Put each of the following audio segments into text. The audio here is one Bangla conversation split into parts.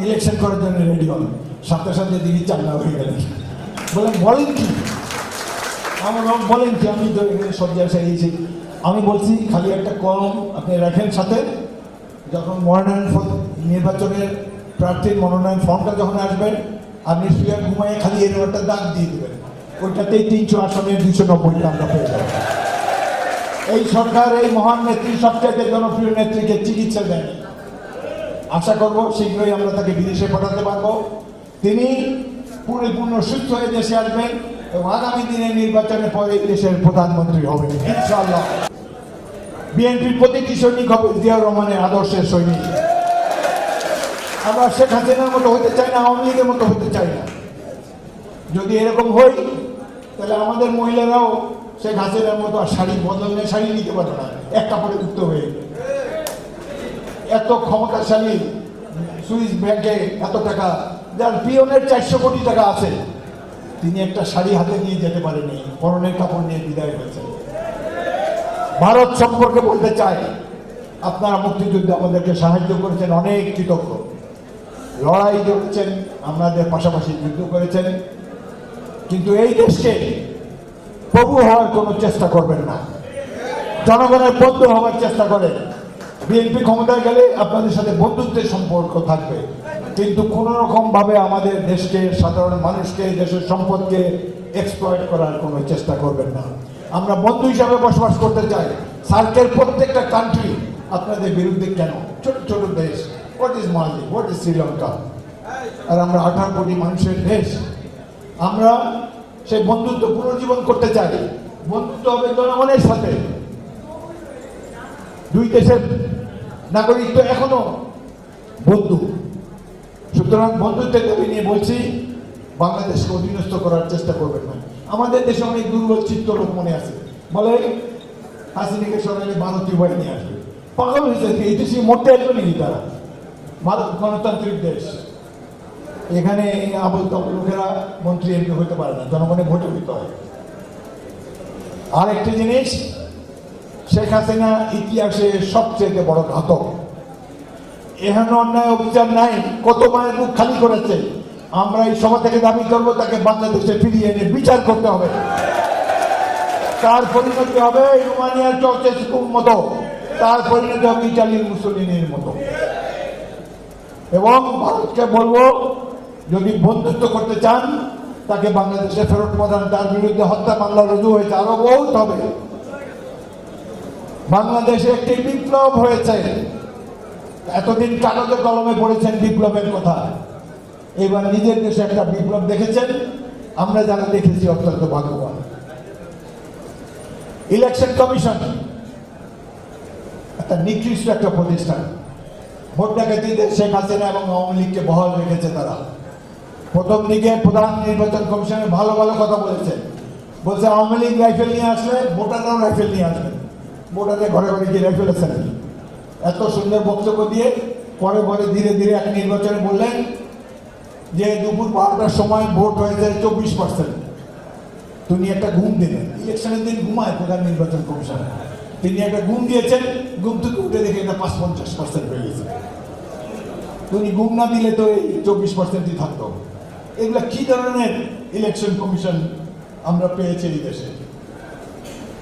ইলেকশন করার জন্য রেডি হন, সাথে সাথে দিদি চাঙ্গা হয়ে গেলেন। বলেন কি বলেন কি, আমি তো এখানে সব জায়গায় সারিয়েছি। আমি বলছি খালি একটা কলম আপনি রাখেন সাথে, যখন নির্বাচনের প্রার্থীর মনোনয়ন ফর্মটা যখন আসবেন আপনি শুয়ে ঘুমায় খালি এর একটা দাগ দিয়ে দেবেন, ওইটাতেই 300 আসনের 290টা আমরা পেয়ে যাবো। এই সরকার এই মহান নেত্রী, সবচেয়ে জনপ্রিয় নেত্রীকে চিকিৎসা দেয়নি। আশা করব শীঘ্রই আমরা তাকে বিদেশে পাঠাতে পারবো। তিনি পরিপূর্ণ সুস্থ হয়ে দেশে আসবেন এবং আগামী দিনে নির্বাচনের পরে দেশের প্রধানমন্ত্রী হবেন ইনশাআল্লাহ। বিএনপির প্রতিটি সৈনিক হবে জিয়াউর রহমানের আদর্শের সৈনিক। আমরা শেখ হাসিনার মতো হতে চাই না, আওয়ামী লীগের মতো হতে চাই না। যদি এরকম হই তাহলে আমাদের মহিলারাও শেখ হাসিনার মতো আর শাড়ি বদলে শাড়ি নিতে পারে না, এক কাপড়ে উঠতে হয়ে। এত ক্ষমতাশালী সুইস ব্যাংকে এত টাকা, যার পিয়নের 400 কোটি টাকা আছে, তিনি একটা শাড়ি হাতে নিয়ে যেতে পারেনি, পরনের কাপড় নিয়ে বিদায় হয়েছে। ভারত সম্পর্কে বলতে চাই, আপনারা মুক্তিযুদ্ধে আমাদেরকে সাহায্য করেছেন, অনেক কৃতজ্ঞ। লড়াই করেছেন, আমাদের পাশাপাশি যুদ্ধ করেছেন, কিন্তু এই দেশকে প্রভু হওয়ার কোনো চেষ্টা করবেন না, জনগণের বন্ধু হওয়ার চেষ্টা করেন। বিএনপি ক্ষমতায় গেলে আপনাদের সাথে বন্ধুত্বের সম্পর্ক থাকবে, কিন্তু কোনো রকম ভাবে আমাদের দেশকে, সাধারণ মানুষকে, দেশের সম্পদকে এক্সপ্লয়েট করার কোনো চেষ্টা করবেন না। আমরা বন্ধু হিসাবে বসবাস করতে চাই। সার্কের প্রত্যেকটা কান্ট্রি আপনাদের বিরুদ্ধে কেন? ছোট ছোট দেশ, what is Mali, what is Sri Lanka, আর আমরা 18 কোটি মানুষের দেশ। আমরা সেই বন্ধুত্ব পুনর্জীবন করতে চাই। বন্ধুত্ব হবে জনগণের সাথে। দুই দেশের নাগরিক তো এখনো বন্ধু, সুতরাং বন্ধুত্বের দাবি নিয়ে বলছি, বাংলাদেশকে অধীনস্থ করার চেষ্টা করবেন না। আমাদের দেশে অনেক দুর্বল চিত্ত লোক মনে আছে, বলে হাসিনাকে সরালে ভারতীয় বাহিনী আসবে। পাগল হয়েছে, এই দেশে মরতে আসবে নাকি তারা? ভারত গণতান্ত্রিক দেশ, এখানে আবল তাবল লোকেরা মন্ত্রী এমপি হইতে পারে না, জনগণের ভোটে হইতে হয়। আর একটি জিনিস, শেখ হাসিনা ইতিহাসে সবচেয়ে বড় ঘাতক। এখানে অন্যায় অবিচার নাই, কত মায়ের মুখ খালি করেছে। আমরা এই সভা থেকে দাবি করবো তাকে বাংলাদেশে ফিরিয়ে এনে বিচার করতে হবে। তার পরিণতি হবে রোমানিয়ার চৌচেস্কুর মতো, তার পরিণতি হবে ইটালির মুসলিনের মতো। এবং ভারতকে বলবো, যদি বন্ধুত্ব করতে চান তাকে বাংলাদেশে ফেরত পাঠান। তার বিরুদ্ধে হত্যা মামলা রুজু হয়েছে, আরো বহুত হবে। বাংলাদেশে একটি বিপ্লব হয়েছে, এতদিন কাগজে কলমে পড়েছেন বিপ্লবের কথা, এবার নিজের দেশে একটা বিপ্লব দেখেছেন। আমরা যারা দেখেছি অত্যন্ত ভাগ্যবান। ইলেকশন কমিশন একটা নিকৃষ্ট একটা প্রতিষ্ঠান। ভোট ডাকাতিতে শেখ হাসিনা এবং আওয়ামী লীগকে বহাল রেখেছে তারা। প্রথম দিকে প্রধান নির্বাচন কমিশনের ভালো ভালো কথা বলেছে, বলছে আওয়ামী লীগ রাইফেল নিয়ে আসলে ভোটাররাও রাইফেল নিয়ে আসবে, ভোটারদের ঘরে ঘরে গিয়ে রাইফেল আছে নাকি? এত সুন্দর বক্তব্য দিয়ে পরে পরে ধীরে ধীরে এক নির্বাচনে বললেন যে দুপুর 12টার সময় ভোট হয়েছে 24%। তিনি একটা ঘুম দিলেন, ইলেকশনের দিন ঘুমায় প্রধান নির্বাচন কমিশন, তিনি একটা ঘুম দিয়েছেন, ঘুম থেকে উঠে দেখে এটা 50% হয়ে গেছে। তিনি ঘুম না দিলে তো এই 24%ই থাকতো। এগুলা কি ধরনের ইলেকশন কমিশন আমরা পেয়েছি এই দেশে?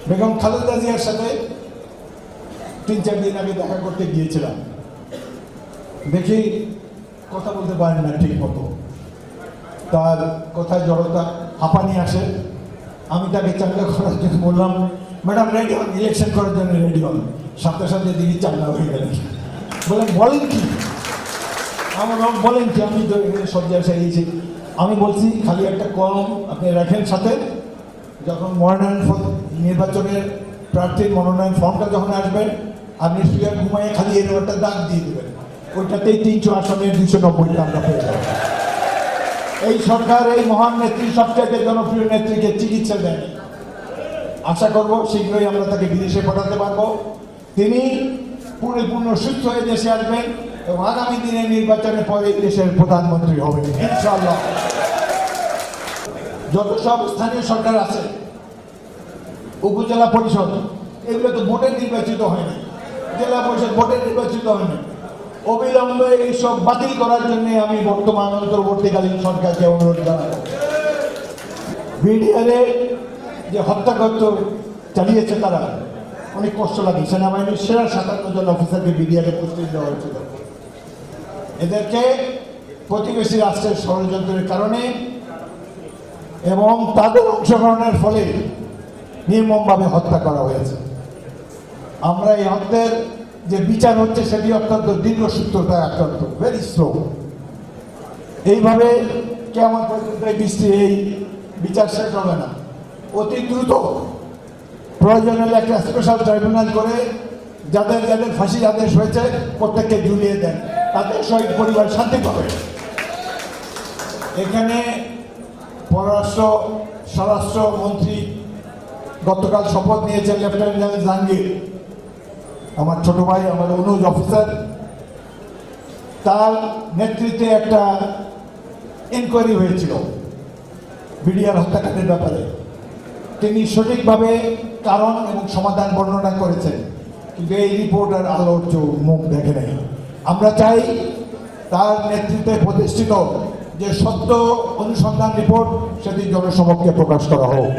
বেগম খালেদা জিয়ার সাথে 3-4 দিন আগে দেখা করতে গিয়েছিলাম, দেখি কথা বলতে পারেন না ঠিক মতো, তার কথায় জড়তা, হাঁপানি আসে। আমি তাকে চাঙ্গা করার জন্য বললাম, ম্যাডাম রেডি হন, ইলেকশন করার জন্য রেডি হন। সাথে সাথে দিদি চাঙ্গা হয়ে গেলেন। বলেন কি বলেন কি, আমি তো এখানে সব জায়গায় সারিয়েছি। আমি বলছি খালি একটা কলম আপনি রাখেন সাথে, যখন নির্বাচনের প্রার্থীর মনোনয়ন ফর্মটা যখন আসবেন আপনি শুয়ে ঘুমায় খালি এর একটা দাগ দিয়ে দেবেন, ওইটাতেই 300 আসনের 290টা আমরা পেয়ে যাবো। এই সরকার এই মহান নেত্রী, সবচেয়ে জনপ্রিয় নেত্রীকে চিকিৎসা দেয়নি। আশা করব শীঘ্রই আমরা তাকে বিদেশে পাঠাতে পারবো। তিনি পরিপূর্ণ সুস্থ হয়ে দেশে আসবেন এবং আগামী দিনে নির্বাচনের পরে দেশের প্রধানমন্ত্রী হবেন ইনশাআল্লাহ। যত সব স্থানীয় সরকার আছে, উপজেলা পরিষদ, এগুলো তো ভোটে নির্বাচিত হয়নি, জেলা পরিষদ ভোটে নির্বাচিত হয়নি। অবিলম্বে এইসব বাতিল করার জন্য আমি বর্তমান অন্তর্বর্তীকালীন সরকারকে অনুরোধ জানাবো। বিডিআরে যে হত্যাকাণ্ড চালিয়েছে তারা, অনেক কষ্ট লাগে। সেনাবাহিনীর সেরা 57 জন অফিসারকে বিডিআরে পুরস্কৃত দেওয়া হয়েছিল। এদেরকে প্রতিবেশী রাষ্ট্রের ষড়যন্ত্রের কারণে এবং তাদের অংশগ্রহণের ফলে নির্মমভাবে হত্যা করা হয়েছে। আমরা এই হত্যার যে বিচার হচ্ছে সেটি অত্যন্ত দীর্ঘসূত্রতায় আক্রান্ত, ভেরি স্লো। এইভাবে কেমন পর্যন্ত এই বিচার শেষ হবে না। অতি দ্রুত প্রয়োজন হলে একটা স্পেশাল ট্রাইব্যুনাল করে যাদের যাদের ফাঁসির আদেশ হয়েছে প্রত্যেককে ঝুলিয়ে দেন, তাদের শহীদ পরিবার শান্তি পাবে। এখানে স্বরাষ্ট্র মন্ত্রী গতকাল শপথ নিয়েছেন লেফটেন্যান্ট জেনারেল জাহাঙ্গীর, আমার ছোট ভাই, আমার অনুজ অফিসার। তার নেতৃত্বে একটা ইনকোয়ারি হয়েছিল বিডিআর হত্যাকাণ্ডের ব্যাপারে। তিনি সঠিকভাবে কারণ এবং সমাধান বর্ণনা করেছেন, কিন্তু এই রিপোর্টার আলোর মুখ দেখে নেই। আমরা চাই তার নেতৃত্বে প্রতিষ্ঠিত যে সত্য অনুসন্ধান রিপোর্ট সেটি জনসমক্ষে প্রকাশ করা হোক।